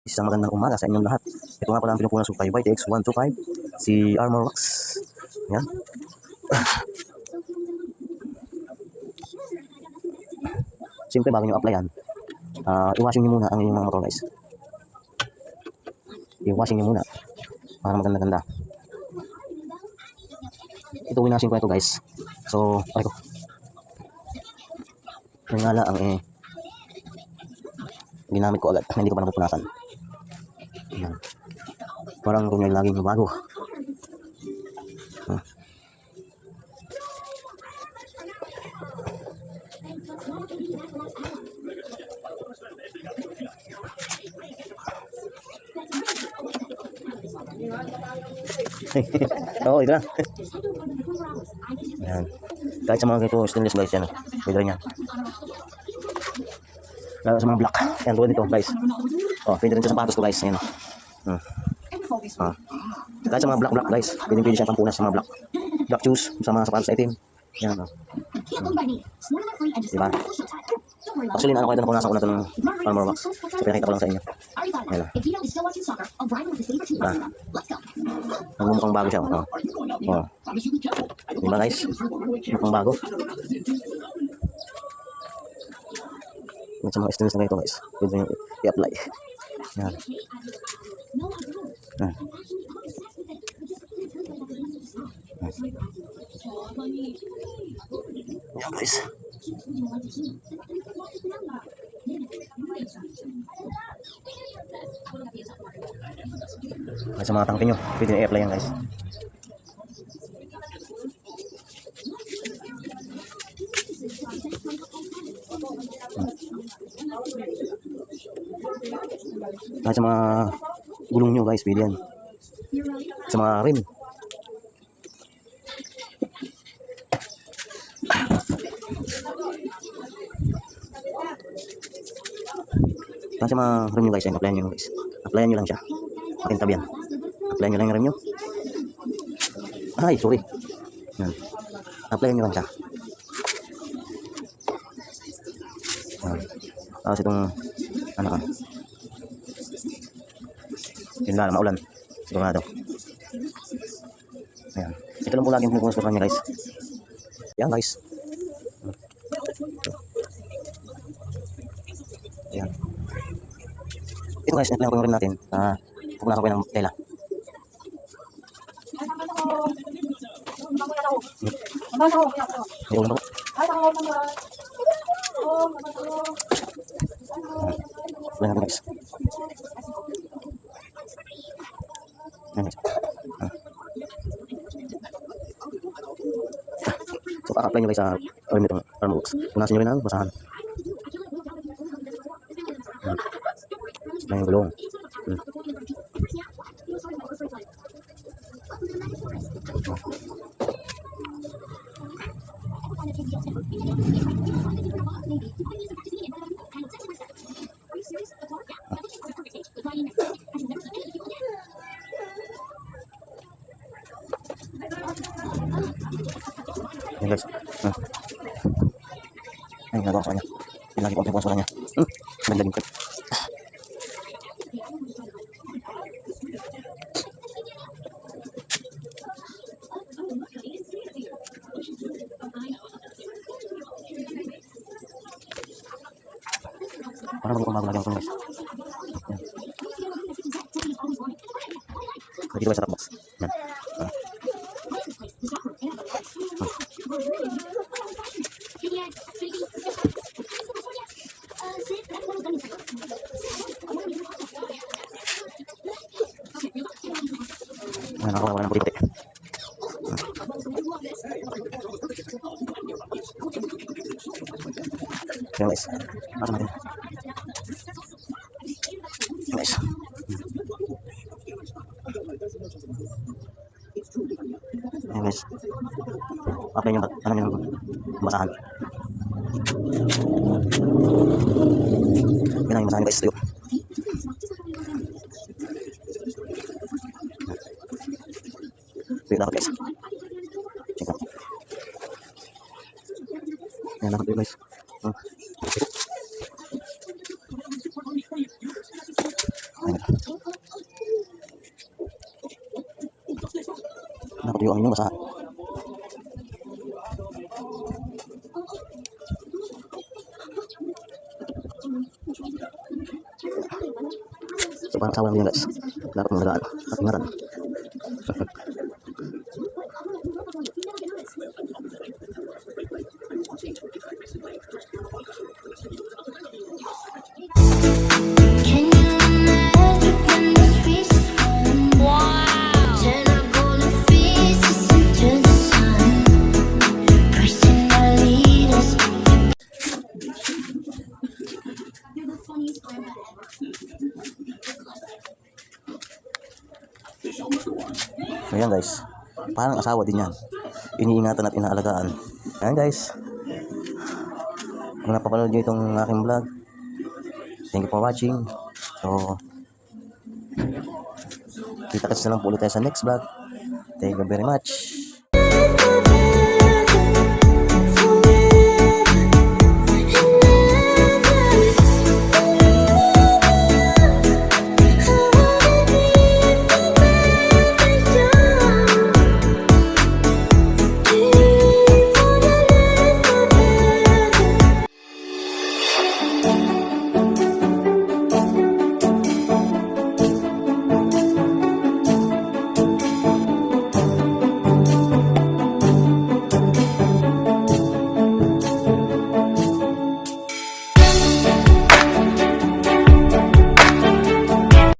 Isang magandang umaga sa inyong lahat. Ito nga pala ang pinupunan ko kay YTX 125, si Armor Wax. Yan. Siyempre bago nyo applyan, i-washing nyo muna ang inyong mga motor guys. I-washing nyo muna para maganda-ganda. Ito winashing ko ito guys. So, ay ko. Yung nga lang ginamit ko agad. Hindi ko pa napupunasan. Yan. Parang kung yung laging bago. Oo, ito na. Yan. Kahit sa mga ganito stainless guys, yan. Pwede rin yan. Lalo sa mga black. Yan, tulad nito guys. Oh, pwede rin sa sapatos ko guys. Yan. Kahit sa mga black guys, pwede siya pampunas sa mga black shoes, sa mga sapatos na itim. Yan. Diba? Actually, ano ko ito napunasan ko na ito ng Armor Wax. So, pinakita ko lang sa inyo. Yan. Diba? Mukhang bago siya. Oh. Diba guys? Mukhang bago. Sa mga stainless na ito guys, pwede nyo i-apply. Yan. Yan guys. Sa mga tangke nyo, pwede nyo i-apply yan guys. Kahit sa mga gulong nyo guys, pwede yan. Sa mga rim. Kahit sa mga rim nyo guys, yan, applyan nyo guys. Applyan nyo lang siya. Makintab yan. Applyan nyo lang yung rim nyo. Ay, sorry. Yan. Applyan nyo lang siya. Yan. Tapos itong ano ka. Yun lang, maulan. Sigurado. Ayan. Ito lang po lagi yung pinupunas ko kanya guys. Ayan guys. Ayan. Ito guys, na-apply ko yung rin natin. Pupunasan ko yun ng tela. May ulan ako. Apply natin guys. Ayan guys. So, kaka-apply nyo guys sa rim nitong Armor Wax. Punasin nyo rin ang basahan. Ayan yung gulong. Ayan guys. Ayan, nagawa ko sa kanya. Lagi ko ang pinupunas ko kanya. Naglaging ko. Para bago lagi ako guys. Dito guys sa top box. Yan. Ayan, ako wala ng puti-puti. Ayan guys. Masa natin. Ayan guys. Ayan guys. Apply nyo ano yung basahan. Yan ang yung basahan guys. Tuyo. Tuyo dapat guys. Check out. Ayan dapat tuyo guys. Ayan. Tuyo ang inyong basahan. So parang asawa lang yan guys. Dapat mong lagaan at ingatan. Can you imagine when the streets turn our golden faces into the sun? Pressing our leaders. So yan guys, parang asawa din yan. Iniingatan at inaalagaan. Ayan guys, kung napapanood nyo itong aking vlog, thank you for watching. So kita-kits na lang po ulit tayo sa next vlog. Thank you very much.